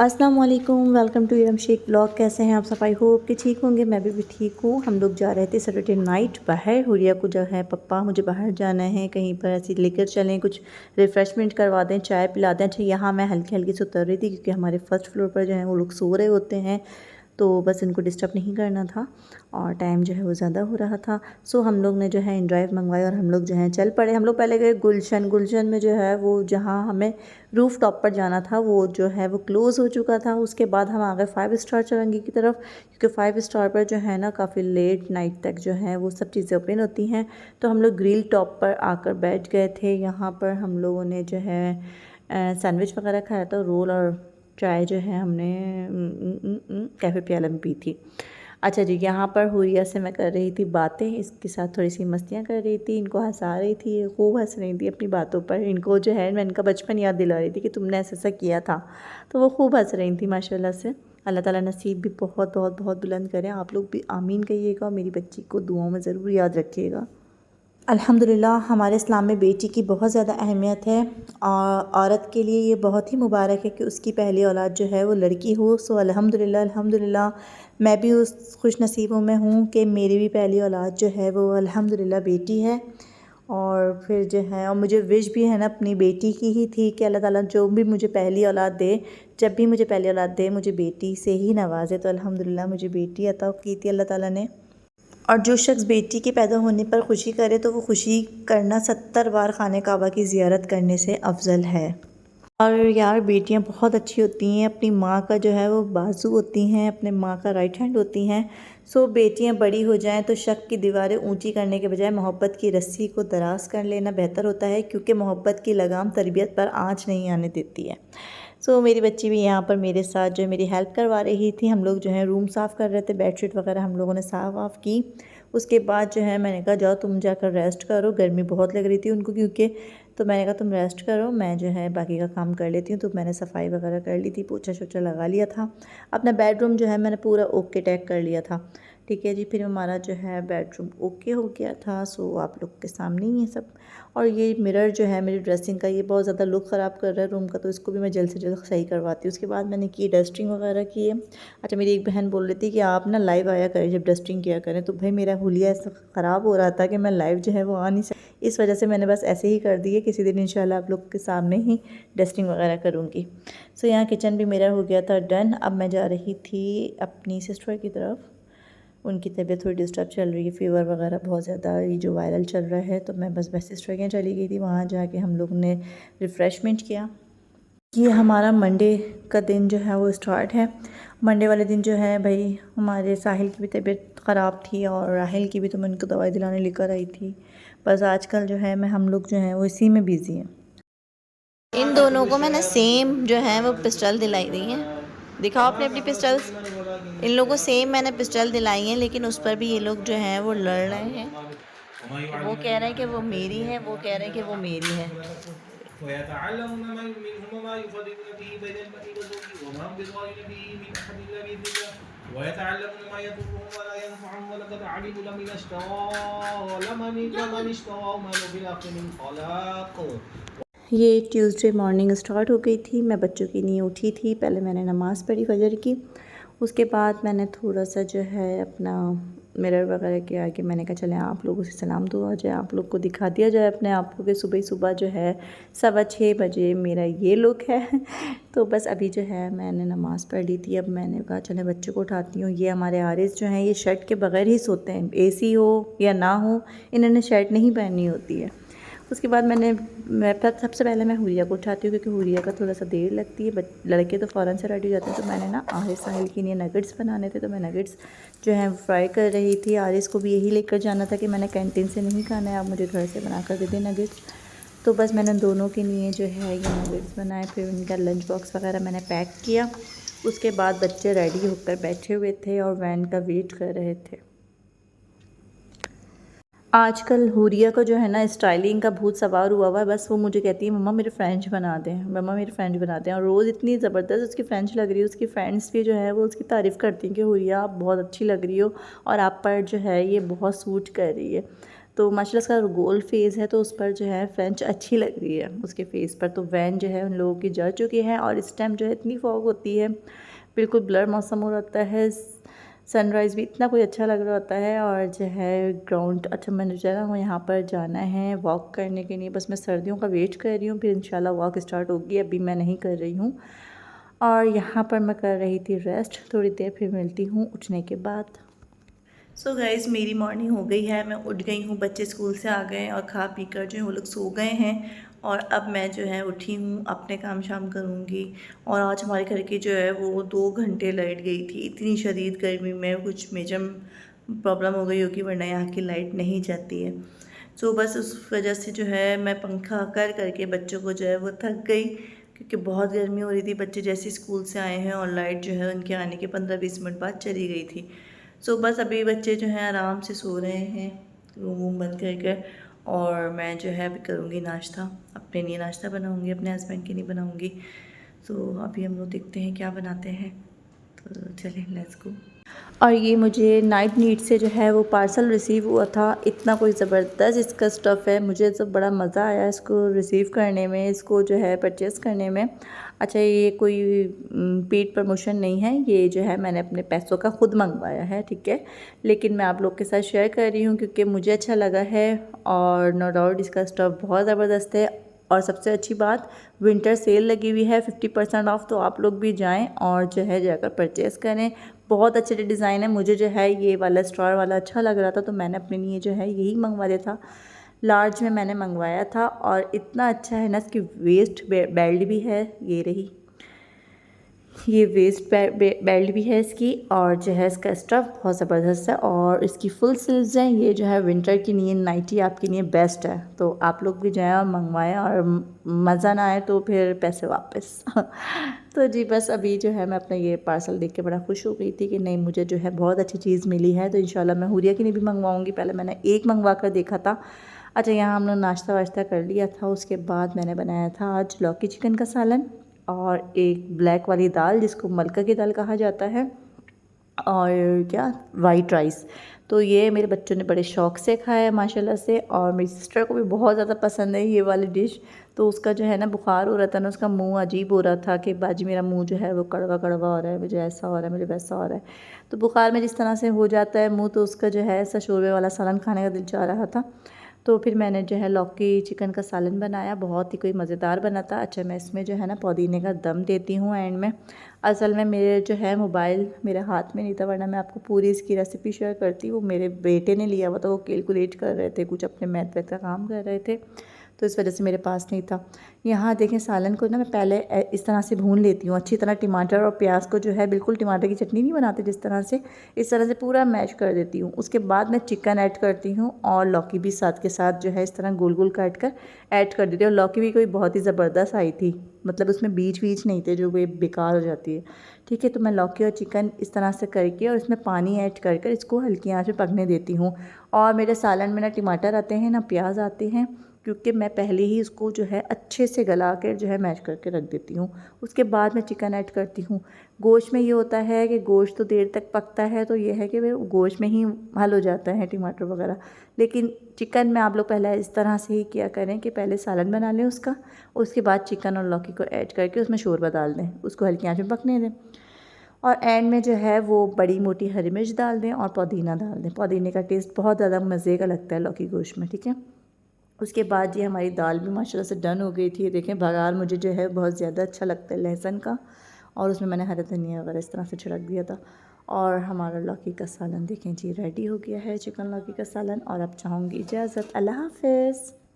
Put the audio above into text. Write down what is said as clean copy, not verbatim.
अस्सलाम वालेकुम, welcome to Iram Shaikh blog. कैसे हैं आप सब? आई होप कि ठीक होंगे। मैं भी ठीक हूँ। हम लोग जा रहे थे सैटरडे नाइट बाहर। हुरिया को जो है पप्पा मुझे बाहर जाना है, कहीं पर ऐसे लेकर चलें, कुछ रिफ़्रेशमेंट करवा दें, चाय पिला दें। अच्छा, यहाँ मैं हल्की हल्की से उतर रही थी क्योंकि हमारे फर्स्ट फ्लोर पर जो है वो लोग सो रहे होते हैं, तो बस इनको डिस्टर्ब नहीं करना था और टाइम जो है वो ज़्यादा हो रहा था। सो हम लोग ने जो है इनड्राइव मंगवाई और हम लोग जो है चल पड़े। हम लोग पहले गए गुलशन में जो है वो जहाँ हमें रूफ़ टॉप पर जाना था वो जो है वो क्लोज़ हो चुका था। उसके बाद हम आ गए 5 स्टार चौरंगी की तरफ, क्योंकि 5 स्टार पर जो है ना काफ़ी लेट नाइट तक जो है वो सब चीज़ें ओपन होती हैं। तो हम लोग ग्रिल टॉप पर आकर बैठ गए थे। यहाँ पर हम लोगों ने जो है सैंडविच वगैरह खाया था, रोल और चाय जो है हमने कैफ़े प्याला में पी थी। अच्छा जी, यहाँ पर हुरिया से मैं कर रही थी बातें, इसके साथ थोड़ी सी मस्तियाँ कर रही थी, इनको हंसा रही थी, खूब हंस रही थी अपनी बातों पर। इनको जो है मैं इनका बचपन याद दिला रही थी कि तुमने ऐसा ऐसा किया था, तो वो खूब हंस रही थी माशाल्लाह से। अल्लाह ताला नसीब भी बहुत बहुत बहुत बुलंद करें। आप लोग भी आमीन कहिएगा और मेरी बच्ची को दुआओं में ज़रूर याद रखिएगा। अल्हम्दुलिल्लाह हमारे इस्लाम में बेटी की बहुत ज़्यादा अहमियत है और औरत के लिए ये बहुत ही मुबारक है कि उसकी पहली औलाद जो है वो लड़की हो। सो अल्हम्दुलिल्लाह अल्हम्दुलिल्लाह मैं भी उस खुश नसीबों में हूँ कि मेरी भी पहली औलाद जो है वो अल्हम्दुलिल्लाह बेटी है। और फिर जो है और मुझे विश भी है ना अपनी बेटी की ही थी कि अल्लाह ताला जो भी मुझे पहली औलाद दे, जब भी मुझे पहली औलाद दे मुझे बेटी से ही नवाजे। तो अल्हम्दुलिल्लाह मुझे बेटी अता की थी अल्लाह ताला ने। और जो शख्स बेटी के पैदा होने पर खुशी करे तो वो खुशी करना 70 बार खाने काबा की ज़ियारत करने से अफजल है। और यार बेटियां बहुत अच्छी होती हैं, अपनी माँ का जो है वो बाजू होती हैं, अपने माँ का राइट हैंड होती हैं। सो बेटियां बड़ी हो जाएं तो शक की दीवारें ऊंची करने के बजाय मोहब्बत की रस्सी को दराज कर लेना बेहतर होता है, क्योंकि मोहब्बत की लगाम तरबियत पर आँच नहीं आने देती है। सो मेरी बच्ची भी यहाँ पर मेरे साथ जो है मेरी हेल्प करवा रही थी। हम लोग जो है रूम साफ़ कर रहे थे, बेडशीट वगैरह हम लोगों ने साफ़ वाफ़ की। उसके बाद जो है मैंने कहा जाओ तुम जाकर रेस्ट करो, गर्मी बहुत लग रही थी उनको क्योंकि, तो मैंने कहा तुम रेस्ट करो, मैं जो है बाकी का काम कर लेती हूँ। तो मैंने सफाई वगैरह कर ली थी, पोछा शोछा लगा लिया था। अपना बेडरूम जो है मैंने पूरा ओके टैग कर लिया था। ठीक है जी, फिर हमारा जो है बेडरूम ओके हो गया था। सो आप लोग के सामने ही है सब। और ये मिरर जो है मेरी ड्रेसिंग का ये बहुत ज़्यादा लुक ख़राब कर रहा है रूम का, तो इसको भी मैं जल्द से जल्द सही करवाती हूँ। उसके बाद मैंने की डस्टिंग वगैरह की है। अच्छा, मेरी एक बहन बोल रही थी कि आप ना लाइव आया करें जब डस्टिंग किया करें, तो भाई मेरा हुलिया ऐसा ख़राब हो रहा था कि मैं लाइव जो है वो आ नहीं सकती, इस वजह से मैंने बस ऐसे ही कर दी है। किसी दिन इंशाल्लाह आप लोग के सामने ही डस्टिंग वगैरह करूँगी। सो यहाँ किचन भी मेरा हो गया था डन। अब मैं जा रही थी अपनी सिस्टर की तरफ। उनकी तबीयत थोड़ी डिस्टर्ब चल रही है, फ़ीवर वगैरह बहुत ज़्यादा ये जो वायरल चल रहा है, तो मैं बस सिस्टर के यहाँ चली गई थी। वहाँ जाके हम लोग ने रिफ़्रेशमेंट किया। ये हमारा मंडे का दिन जो है वो स्टार्ट है। मंडे वाले दिन जो है भाई हमारे साहिल की भी तबीयत ख़राब थी और राहिल की भी, तो मैं उनको दवाई दिलाने लेकर आई थी। बस आजकल जो है मैं हम लोग जो हैं वो इसी में बिज़ी हैं। इन दोनों को मैंने सेम जो है वो पिस्टल दिलाई दी है। दिखाओ अपनी अपनी पिस्टल्स। इन लोगों को सेम मैंने पिस्टल दिलाई है, लेकिन उस पर भी ये लोग जो हैं वो लड़ रहे हैं कि वो कह रहे हैं कि वो मेरी है, वो कह रहे हैं कि वो मेरी है। ये ट्यूसडे मॉर्निंग स्टार्ट हो गई थी। मैं बच्चों की लिए उठी थी, पहले मैंने नमाज़ पढ़ी फजर की। उसके बाद मैंने थोड़ा सा जो है अपना मिरर वगैरह के आगे मैंने कहा चलें आप लोगों से सलाम दुआ जाए, आप लोग को दिखा दिया जाए अपने आप को कि सुबह सुबह जो है 6:15 बजे मेरा ये लुक है। तो बस अभी जो है मैंने नमाज़ पढ़ ली थी। अब मैंने कहा चलें बच्चों को उठाती हूँ। ये हमारे आरिस जो हैं ये शर्ट के बगैर ही सोते हैं, AC हो या ना हो इन्होंने शर्ट नहीं पहननी होती है। उसके बाद मैं सबसे पहले मैं हुरिया को उठाती हूँ क्योंकि हुरिया का थोड़ा सा देर लगती है। लड़के तो फ़ौरन से रेडी हो जाते हैं। तो मैंने ना आरिस साहिल के लिए नगेट्स बनाने थे, तो मैं नगेट्स जो है फ्राई कर रही थी। आरिस को भी यही लेकर जाना था कि मैंने कैंटीन से नहीं खाना है, आप मुझे घर से बना कर दे दें नगेट्स। तो बस मैंने दोनों के लिए जो है ये नगेट्स बनाए, फिर उनका लंच बॉक्स वगैरह मैंने पैक किया। उसके बाद बच्चे रेडी होकर बैठे हुए थे और वैन का वेट कर रहे थे। आजकल हुरिया का जो है ना स्टाइलिंग का भूत सवार हुआ हुआ है। बस वो मुझे कहती है मम्मा मेरे फ्रेंच बना दें, मम्मा मेरे फ्रेंच बना दें। और रोज़ इतनी ज़बरदस्त उसकी फ्रेंच लग रही है, उसकी फ्रेंड्स भी जो है वो उसकी तारीफ़ करती हैं कि हुरिया आप बहुत अच्छी लग रही हो और आप पर जो है ये बहुत सूट कर रही है। तो माशाल्लाह इसका गोल फेस है तो उस पर जो है फ्रेंच अच्छी लग रही है उसके फेस पर। तो वैन जो है उन लोगों की जा चुकी है और इस टाइम जो है इतनी फॉग होती है, बिल्कुल ब्लर मौसम हो रहता है, सनराइज़ भी इतना कोई अच्छा लग रहा होता है। और जो है ग्राउंड अच्छा मैंने जरा हूँ यहाँ पर जाना है वॉक करने के लिए, बस मैं सर्दियों का वेट कर रही हूँ, फिर इंशाल्लाह वॉक स्टार्ट होगी, अभी मैं नहीं कर रही हूँ। और यहाँ पर मैं कर रही थी रेस्ट, थोड़ी देर फिर मिलती हूँ उठने के बाद। सो गाइज़ मेरी मॉर्निंग हो गई है, मैं उठ गई हूँ, बच्चे स्कूल से आ गए और खा पी कर जो है वो लोग सो गए हैं और अब मैं जो है उठी हूँ, अपने काम शाम करूँगी। और आज हमारे घर की जो है वो 2 घंटे लाइट गई थी, इतनी शदीद गर्मी में कुछ मेजर प्रॉब्लम हो गई होगी वरना यहाँ की लाइट नहीं जाती है। सो बस उस वजह से जो है मैं पंखा कर करके बच्चों को जो है वो थक गई, क्योंकि बहुत गर्मी हो रही थी। बच्चे जैसे स्कूल से आए हैं और लाइट जो है उनके आने के 15-20 मिनट बाद चली गई थी। सो बस अभी बच्चे जो हैं आराम से सो रहे हैं रूम वूम बंद करके, और मैं जो है अभी करूँगी नाश्ता, अपने लिए नाश्ता बनाऊँगी, अपने हस्बैंड के लिए बनाऊँगी। सो अभी हम लोग देखते हैं क्या बनाते हैं, तो चलिए लेट्स गो। और ये मुझे नाइट नीड से जो है वो पार्सल रिसीव हुआ था, इतना कोई ज़बरदस्त इसका स्टफ़ है, मुझे तो बड़ा मज़ा आया इसको रिसीव करने में, इसको जो है परचेज़ करने में। अच्छा ये कोई पेड प्रमोशन नहीं है, ये जो है मैंने अपने पैसों का ख़ुद मंगवाया है, ठीक है, लेकिन मैं आप लोग के साथ शेयर कर रही हूँ क्योंकि मुझे अच्छा लगा है। और नो डाउट इसका स्टफ़ बहुत ज़बरदस्त है। और सबसे अच्छी बात, विंटर सेल लगी हुई है 50% ऑफ, तो आप लोग भी जाएं और जो है जाकर परचेज़ करें। बहुत अच्छे डिज़ाइन है, मुझे जो है ये वाला स्टार वाला अच्छा लग रहा था तो मैंने अपने लिए जो है यही मंगवा दिया था, लार्ज में मैंने मंगवाया था। और इतना अच्छा है ना, इसकी वेस्ट बेल्ट भी है, ये रही, ये वेस्ट बेल्ट भी है इसकी, और जो है इसका स्टफ़ बहुत ज़बरदस्त है और इसकी फुल स्लीव्स हैं। ये जो है विंटर के लिए नाइटी आपके लिए बेस्ट है, तो आप लोग भी जाएं और मंगवाएं, और मज़ा ना आए तो फिर पैसे वापस तो जी बस अभी जो है मैं अपना ये पार्सल देख के बड़ा खुश हो गई थी कि नहीं मुझे जो है बहुत अच्छी चीज़ मिली है, तो इंशाल्लाह मैं हुरिया के लिए भी मंगवाऊँगी। पहले मैंने एक मंगवा कर देखा था। अच्छा यहाँ हम लोग नाश्ता वाश्ता कर लिया था, उसके बाद मैंने बनाया था आज लौकी चिकन का सालन और एक ब्लैक वाली दाल जिसको मलका की दाल कहा जाता है, और क्या वाइट राइस। तो ये मेरे बच्चों ने बड़े शौक़ से खाया है माशाल्लाह से, और मेरी सिस्टर को भी बहुत ज़्यादा पसंद है ये वाली डिश। तो उसका जो है ना बुखार हो रहा था ना, उसका मुंह अजीब हो रहा था कि बाजी मेरा मुंह जो है वो कड़वा कड़वा हो रहा है, मुझे ऐसा हो रहा है, मुझे वैसा हो रहा है। तो बुखार में जिस तरह से हो जाता है मुँह, तो उसका जो है ऐसा शोरबे वाला सालन खाने का दिल चाह रहा था। तो फिर मैंने जो है लौकी चिकन का सालन बनाया, बहुत ही कोई मज़ेदार बना था। अच्छा मैं इसमें जो है ना पुदीने का दम देती हूँ एंड में। असल में मेरे जो है मोबाइल मेरे हाथ में नहीं था, वरना मैं आपको पूरी इसकी रेसिपी शेयर करती। वो मेरे बेटे ने लिया हुआ था, वो कैलकुलेट कर रहे थे, कुछ अपने मैथ वैथ का काम कर रहे थे, तो इस वजह से मेरे पास नहीं था। यहाँ देखें सालन को ना मैं पहले इस तरह से भून लेती हूँ अच्छी तरह, टमाटर और प्याज को जो है बिल्कुल टमाटर की चटनी नहीं बनाते जिस तरह से, इस तरह से पूरा मैश कर देती हूँ। उसके बाद मैं चिकन ऐड करती हूँ और लौकी भी साथ के साथ जो है इस तरह गोल गोल काट कर ऐड कर देती हूँ। और लौकी भी कोई बहुत ही ज़बरदस्त आई थी, मतलब उसमें बीज बीज नहीं थे जो वे बेकार हो जाती है, ठीक है। तो मैं लौकी और चिकन इस तरह से करके और इसमें पानी ऐड कर कर इसको हल्की आंच में पकने देती हूँ। और मेरे सालन में ना टमाटर आते हैं ना प्याज आते हैं, क्योंकि मैं पहले ही इसको जो है अच्छे से गला कर जो है मैश करके रख देती हूँ। उसके बाद मैं चिकन ऐड करती हूँ। गोश्त में ये होता है कि गोश्त तो देर तक पकता है, तो ये है कि वे गोश्त में ही हल हो जाता है टमाटर वगैरह, लेकिन चिकन में आप लोग पहले इस तरह से ही किया करें कि पहले सालन बना लें उसका, उसके बाद चिकन और लौकी को ऐड करके उसमें शोरबा डाल दें, उसको हल्की आंच में पकने दें, और एंड में जो है वो बड़ी मोटी हरी मिर्च डाल दें और पुदीना डाल दें। पुदीने का टेस्ट बहुत ज़्यादा मज़े का लगता है लौकी गोश्त में, ठीक है। उसके बाद ये हमारी दाल भी माशाल्लाह से डन हो गई थी। देखें बघार मुझे जो है बहुत ज़्यादा अच्छा लगता है लहसुन का, और उसमें मैंने हरा धनिया वगैरह इस तरह से छिड़क दिया था। और हमारा लौकी का सालन देखें जी रेडी हो गया है, चिकन लौकी का सालन। और अब चाहूँगी इजाज़त, अल्लाह हाफ़िज़।